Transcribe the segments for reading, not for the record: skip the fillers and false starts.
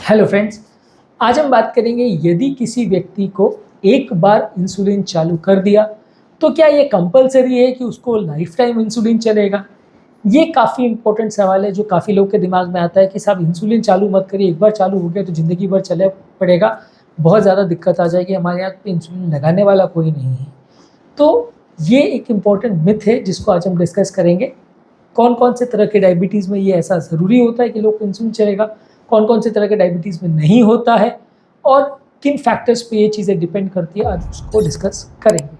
Hello friends, आज हम बात करेंगे यदि किसी व्यक्ति को एक बार इंसुलिन चालू कर दिया तो क्या ये कंपलसरी है कि उसको लाइफ टाइम इंसुलिन चलेगा। ये काफ़ी इंपॉर्टेंट सवाल है जो काफ़ी लोग के दिमाग में आता है कि साहब इंसुलिन चालू मत करिए, एक बार चालू हो गया तो ज़िंदगी भर चले पड़ेगा, बहुत ज़्यादा दिक्कत आ जाएगी, हमारे यहाँ पे इंसुलिन लगाने वाला कोई नहीं है। तो ये एक इम्पॉर्टेंट मिथ है जिसको आज हम डिस्कस करेंगे। कौन कौन से तरह के डायबिटीज़ में ये ऐसा ज़रूरी होता है कि लोग को इंसुलिन चलेगा, कौन कौन से तरह के डायबिटीज़ में नहीं होता है और किन फैक्टर्स पे ये चीज़ें डिपेंड करती है, आज उसको डिस्कस करेंगे।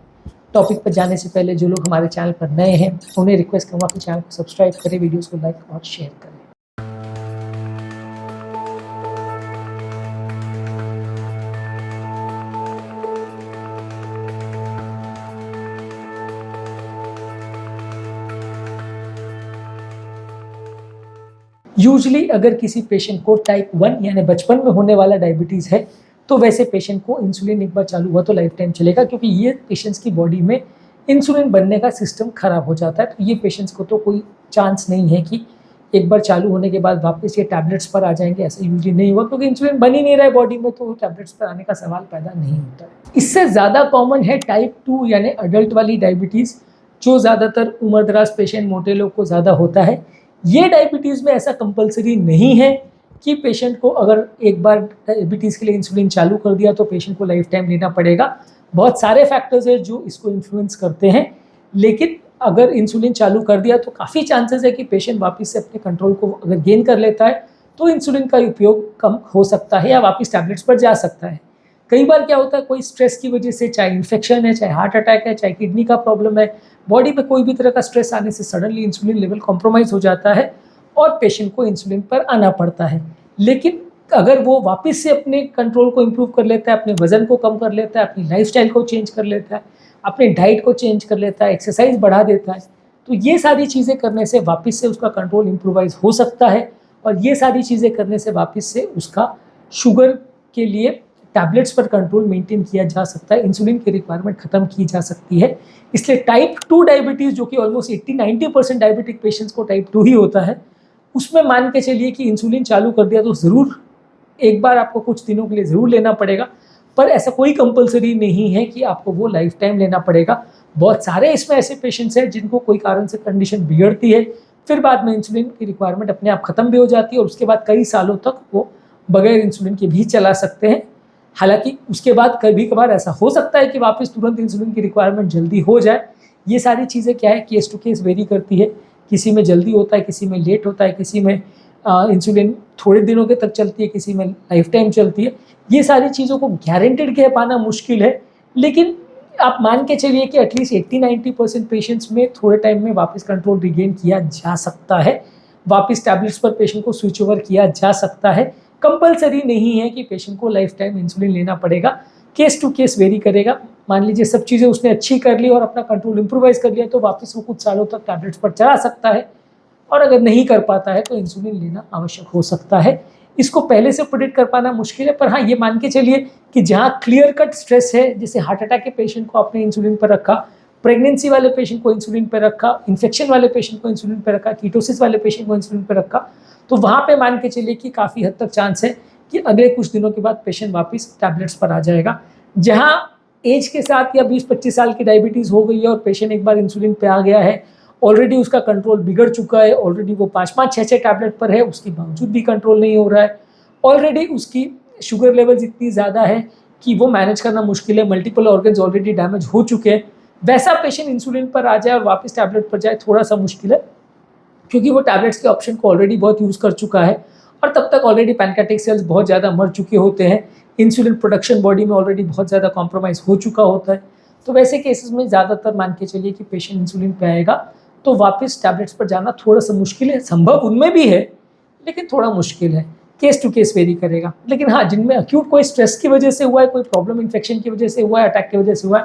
टॉपिक पर जाने से पहले जो लोग हमारे चैनल पर नए हैं उन्हें रिक्वेस्ट करूँगा कि चैनल को सब्सक्राइब करें, वीडियोस को लाइक और शेयर करें। यूजली अगर किसी पेशेंट को टाइप 1 यानी बचपन में होने वाला डायबिटीज़ है तो वैसे पेशेंट को इंसुलिन एक बार चालू हुआ तो लाइफ टाइम चलेगा, क्योंकि ये पेशेंट्स की बॉडी में इंसुलिन बनने का सिस्टम खराब हो जाता है। तो ये पेशेंट्स को तो कोई चांस नहीं है कि एक बार चालू होने के बाद वापस ये टैबलेट्स पर आ जाएंगे, ऐसा यूजली नहीं हुआ, क्योंकि इंसुलिन बन ही नहीं रहा है बॉडी में, तो टैबलेट्स पर आने का सवाल पैदा नहीं होता है। इससे ज़्यादा कॉमन है टाइप 2 यानी अडल्ट वाली डायबिटीज़, जो ज़्यादातर उम्रदराज पेशेंट, मोटे लोग को ज़्यादा होता है। ये डायबिटीज़ में ऐसा कंपलसरी नहीं है कि पेशेंट को अगर एक बार डायबिटीज़ के लिए इंसुलिन चालू कर दिया तो पेशेंट को लाइफ टाइम लेना पड़ेगा। बहुत सारे फैक्टर्स हैं जो इसको इन्फ्लुएंस करते हैं, लेकिन अगर इंसुलिन चालू कर दिया तो काफ़ी चांसेस है कि पेशेंट वापस से अपने कंट्रोल को अगर गेन कर लेता है तो इंसुलिन का उपयोग कम हो सकता है या वापस टैबलेट्स पर जा सकता है। कई बार क्या होता है, कोई स्ट्रेस की वजह से, चाहे इन्फेक्शन है, चाहे हार्ट अटैक है, चाहे किडनी का प्रॉब्लम है, बॉडी पे कोई भी तरह का स्ट्रेस आने से सडनली इंसुलिन लेवल कॉम्प्रोमाइज़ हो जाता है और पेशेंट को इंसुलिन पर आना पड़ता है। लेकिन अगर वो वापस से अपने कंट्रोल को इम्प्रूव कर लेता है, अपने वजन को कम कर लेता है, अपनी लाइफस्टाइल को चेंज कर लेता है, अपनी डाइट को चेंज कर लेता है, एक्सरसाइज बढ़ा देता है, तो ये सारी चीज़ें करने से वापस से उसका कंट्रोल इम्प्रूवाइज हो सकता है। और ये सारी चीज़ें करने से वापस से उसका शुगर के लिए टैबलेट्स पर कंट्रोल मेंटेन किया जा सकता है, इंसुलिन की रिक्वायरमेंट खत्म की जा सकती है। इसलिए टाइप 2 डायबिटीज़, जो कि ऑलमोस्ट 80-90% डायबिटिक पेशेंट्स को टाइप 2 ही होता है, उसमें मान के चलिए कि इंसुलिन चालू कर दिया तो ज़रूर एक बार आपको कुछ दिनों के लिए ज़रूर लेना पड़ेगा, पर ऐसा कोई कंपलसरी नहीं है कि आपको वो लाइफ टाइम लेना पड़ेगा। बहुत सारे इसमें ऐसे पेशेंट्स हैं जिनको कोई कारण से कंडीशन बिगड़ती है, फिर बाद में इंसुलिन की रिक्वायरमेंट अपने आप ख़त्म भी हो जाती है और उसके बाद कई सालों तक वो बगैर इंसुलिन के भी चला सकते हैं। हालांकि उसके बाद कभी कभार ऐसा हो सकता है कि वापस तुरंत इंसुलिन की रिक्वायरमेंट जल्दी हो जाए। ये सारी चीज़ें क्या है, केस टू केस वेरी करती है, किसी में जल्दी होता है, किसी में लेट होता है, किसी में इंसुलिन थोड़े दिनों के तक चलती है, किसी में लाइफ टाइम चलती है। ये सारी चीज़ों को गारंटेड कह पाना मुश्किल है, लेकिन आप मान के चलिए कि एटलीस्ट 80-90% पेशेंट्स में थोड़े टाइम में वापस कंट्रोल रिगेन किया जा सकता है, वापस टैबलेट्स पर पेशेंट को स्विच ओवर किया जा सकता है। कंपलसरी नहीं है कि पेशेंट को लाइफ टाइम इंसुलिन लेना पड़ेगा, केस टू केस वेरी करेगा। मान लीजिए सब चीज़ें उसने अच्छी कर ली और अपना कंट्रोल इम्प्रोवाइज कर लिया तो वापस वो कुछ सालों तक टैबलेट्स पर चला सकता है, और अगर नहीं कर पाता है तो इंसुलिन लेना आवश्यक हो सकता है। इसको पहले से प्रेडिक्ट कर पाना मुश्किल है, पर हाँ ये मान के चलिए कि जहाँ क्लियर कट स्ट्रेस है, जैसे हार्ट अटैक के पेशेंट को आपने इंसुलिन पर रखा, प्रेगनेंसी वाले पेशेंट को इंसुलिन पर रखा, इन्फेक्शन वाले पेशेंट को इंसुलिन पर रखा, कीटोसिस वाले पेशेंट को इंसुलिन पर रखा, तो वहाँ पे मान के चलिए कि काफ़ी हद तक चांस है कि अगले कुछ दिनों के बाद पेशेंट वापस टैबलेट्स पर आ जाएगा। जहाँ एज के साथ या 20-25 साल की डायबिटीज़ हो गई है और पेशेंट एक बार इंसुलिन पे आ गया है, ऑलरेडी उसका कंट्रोल बिगड़ चुका है, ऑलरेडी वो 5-5, 6-6 टैबलेट पर है, उसके बावजूद भी कंट्रोल नहीं हो रहा है, ऑलरेडी उसकी शुगर लेवल्स इतनी ज़्यादा है कि वो मैनेज करना मुश्किल है, मल्टीपल ऑर्गन्स ऑलरेडी डैमेज हो चुके हैं, वैसा पेशेंट इंसुलिन पर आ जाए और वापस टैबलेट पर जाए थोड़ा सा मुश्किल है, क्योंकि वो टैबलेट्स के ऑप्शन को ऑलरेडी बहुत यूज़ कर चुका है और तब तक ऑलरेडी पैनक्रियाटिक सेल्स बहुत ज़्यादा मर चुके होते हैं, इंसुलिन प्रोडक्शन बॉडी में ऑलरेडी बहुत ज़्यादा कॉम्प्रोमाइज़ हो चुका होता है। तो वैसे केसेस में ज़्यादातर मान के चलिए कि पेशेंट इंसुलिन पे आएगा तो वापस टैबलेट्स पर जाना थोड़ा सा मुश्किल है, संभव उनमें भी है लेकिन थोड़ा मुश्किल है, केस टू केस वेरी करेगा। लेकिन हाँ, जिनमें अक्यूट कोई स्ट्रेस की वजह से हुआ है, कोई प्रॉब्लम इन्फेक्शन की वजह से हुआ है, अटैक की वजह से हुआ है,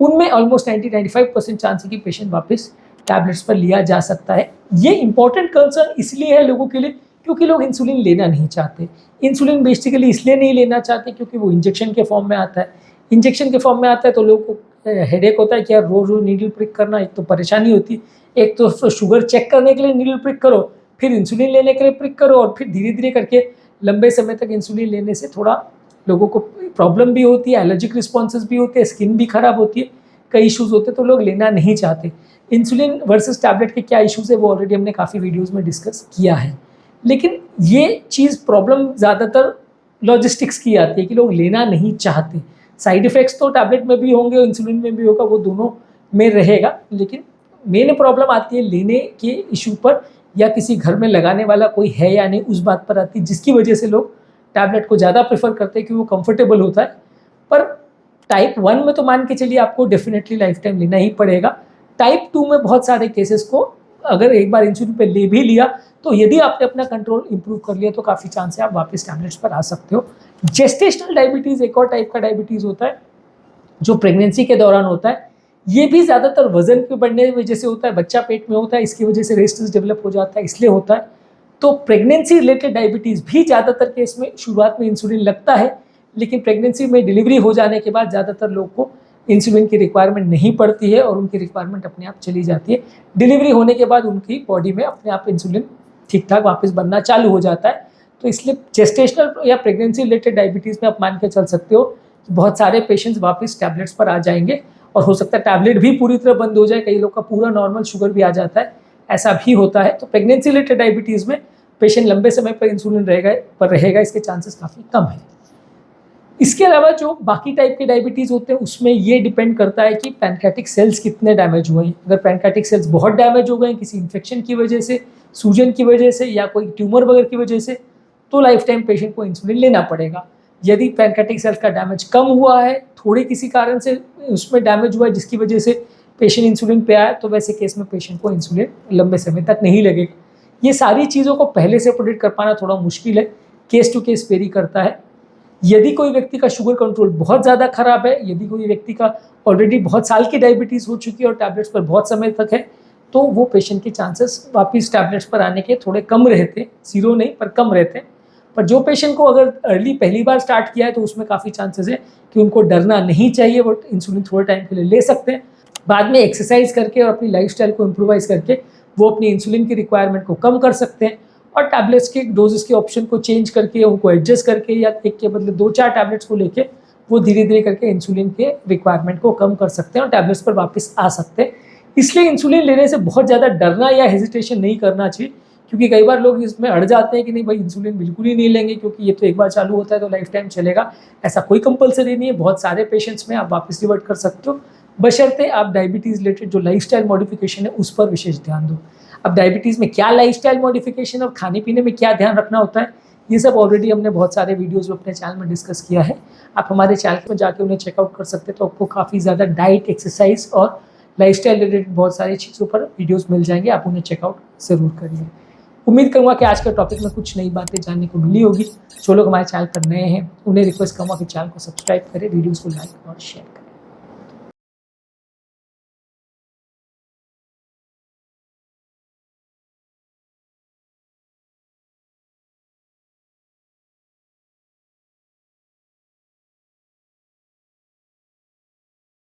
उनमें ऑलमोस्ट 90-95% चांस है कि पेशेंट वापस टैबलेट्स पर लिया जा सकता है। ये इंपॉर्टेंट कंसर्न इसलिए है लोगों के लिए क्योंकि लोग इंसुलिन लेना नहीं चाहते। इंसुलिन बेसिकली इसलिए नहीं लेना चाहते क्योंकि वो इंजेक्शन के फॉर्म में आता है। इंजेक्शन के फॉर्म में आता है तो लोगों को हेडेक होता है कि यार रोज़ रोज़ नीडल प्रिक करना, एक तो परेशानी होती है, एक तो शुगर चेक करने के लिए नीडल प्रिक करो, फिर इंसुलिन लेने के लिए प्रिक करो और फिर धीरे धीरे करके लंबे समय तक इंसुलिन लेने से थोड़ा लोगों को प्रॉब्लम भी होती है, एलर्जिक रिस्पॉन्सेज भी होते हैं, स्किन भी खराब होती है, कई इश्यूज होते हैं, तो लोग लेना नहीं चाहते। इंसुलिन वर्सेस टैबलेट के क्या इश्यूज है वो ऑलरेडी हमने काफ़ी वीडियोस में डिस्कस किया है। लेकिन ये चीज़ प्रॉब्लम ज़्यादातर लॉजिस्टिक्स की आती है कि लोग लेना नहीं चाहते। साइड इफ़ेक्ट्स तो टैबलेट में भी होंगे और इंसुलिन में भी होगा, वो दोनों में रहेगा, लेकिन मेन प्रॉब्लम आती है लेने के इशू पर, या किसी घर में लगाने वाला कोई है या नहीं उस बात पर आती है, जिसकी वजह से लोग टैबलेट को ज़्यादा प्रेफर करते हैं कि वो कंफर्टेबल होता है। पर टाइप 1 में तो मान के चलिए आपको डेफिनेटली लाइफ टाइम लेना ही पड़ेगा। टाइप 2 में बहुत सारे केसेस को अगर एक बार इंसुलिन पे ले भी लिया तो यदि आपने अपना कंट्रोल इंप्रूव कर लिया तो काफ़ी चांस है आप वापस टैबलेट्स पर आ सकते हो। जेस्टेशनल डायबिटीज़ एक और टाइप का डायबिटीज़ होता है जो प्रेगनेंसी के दौरान होता है। ये भी ज़्यादातर वजन के बढ़ने की वजह से होता है, बच्चा पेट में होता है, इसकी वजह से रेस्टलेस डेवलप हो जाता है, इसलिए होता है। तो प्रेगनेंसी रिलेटेड डायबिटीज़ भी ज़्यादातर केस में शुरुआत में इंसुलिन लगता है, लेकिन प्रेगनेंसी में डिलीवरी हो जाने के बाद ज़्यादातर लोग को इंसुलिन की रिक्वायरमेंट नहीं पड़ती है और उनकी रिक्वायरमेंट अपने आप चली जाती है। डिलीवरी होने के बाद उनकी बॉडी में अपने आप इंसुलिन ठीक ठाक वापस बनना चालू हो जाता है। तो इसलिए जेस्टेशनल या प्रेगनेंसी रिलेटेड डायबिटीज़ में आप मान के चल सकते हो कि बहुत सारे पेशेंट्स वापस टैबलेट्स पर आ जाएंगे और हो सकता है टैबलेट भी पूरी तरह बंद हो जाए, कई लोग का पूरा नॉर्मल शुगर भी आ जाता है, ऐसा भी होता है। तो प्रेगनेंसी रिलेटेड डायबिटीज़ में पेशेंट लंबे समय पर इंसुलिन रहेगा, इसके चांसेस काफ़ी कम है। इसके अलावा जो बाकी टाइप के डायबिटीज़ होते हैं उसमें ये डिपेंड करता है कि पैनक्रेटिक सेल्स कितने डैमेज हुए हैं। अगर पैनक्रेटिक सेल्स बहुत डैमेज हो गए हैं किसी इन्फेक्शन की वजह से, सूजन की वजह से या कोई ट्यूमर वगैरह की वजह से, तो लाइफ टाइम पेशेंट को इंसुलिन लेना पड़ेगा। यदि पैनक्रेटिक सेल्स का डैमेज कम हुआ है, थोड़े किसी कारण से उसमें डैमेज हुआ है जिसकी वजह से पेशेंट इंसुलिन पे आया, तो वैसे केस में पेशेंट को इंसुलिन लंबे समय तक नहीं लगेगा। ये सारी चीज़ों को पहले से प्रेडिक्ट कर पाना थोड़ा मुश्किल है, केस टू केस वेरी करता है। यदि कोई व्यक्ति का शुगर कंट्रोल बहुत ज़्यादा खराब है, यदि कोई व्यक्ति का ऑलरेडी बहुत साल की डायबिटीज़ हो चुकी है और टैबलेट्स पर बहुत समय तक है, तो वो पेशेंट के चांसेस वापस टैबलेट्स पर आने के थोड़े कम रहते हैं, जीरो नहीं पर कम रहते हैं। पर जो पेशेंट को अगर अर्ली पहली बार स्टार्ट किया है तो उसमें काफ़ी चांसेस है कि उनको डरना नहीं चाहिए, वो इंसुलिन थोड़े टाइम के लिए ले सकते हैं। बाद में एक्सरसाइज करके और अपनी लाइफस्टाइल को इम्प्रोवाइज करके वो अपनी इंसुलिन की रिक्वायरमेंट को कम कर सकते हैं और टैबलेट्स के डोजेस के ऑप्शन को चेंज करके उनको एडजस्ट करके या एक के बदले 2-4 टैबलेट्स को लेके वो धीरे धीरे करके इंसुलिन के रिक्वायरमेंट को कम कर सकते हैं और टैबलेट्स पर वापस आ सकते हैं। इसलिए इंसुलिन लेने से बहुत ज़्यादा डरना या हेजिटेशन नहीं करना चाहिए, क्योंकि कई बार लोग इसमें अड़ जाते हैं कि नहीं भाई इंसुलिन बिल्कुल ही नहीं लेंगे क्योंकि ये तो एक बार चालू होता है तो लाइफ टाइम चलेगा। ऐसा कोई कंपलसरी नहीं है, बहुत सारे पेशेंट्स में आप वापस रिवर्ट कर सकते हो, बशर्ते आप डायबिटीज़ रिलेटेड जो लाइफस्टाइल मॉडिफिकेशन है उस पर विशेष ध्यान दो। अब डायबिटीज़ में क्या लाइफस्टाइल मॉडिफिकेशन और खाने पीने में क्या ध्यान रखना होता है, ये सब ऑलरेडी हमने बहुत सारे वीडियोज़ में अपने चैनल में डिस्कस किया है। आप हमारे चैनल में जाके उन्हें चेकआउट कर सकते हैं, तो आपको काफ़ी ज़्यादा डाइट, एक्सरसाइज और लाइफस्टाइल रिलेटेड बहुत सारी चीज़ों पर वीडियोज़ मिल जाएंगे, आप उन्हें चेकआउट ज़रूर करिए। उम्मीद करूँगा कि आज के टॉपिक में कुछ नई बातें जानने को मिली होगी। जो लोग हमारे चैनल पर नए हैं उन्हें रिक्वेस्ट करूँगा कि चैनल को सब्सक्राइब करें, वीडियोज़ को लाइक और शेयर करें।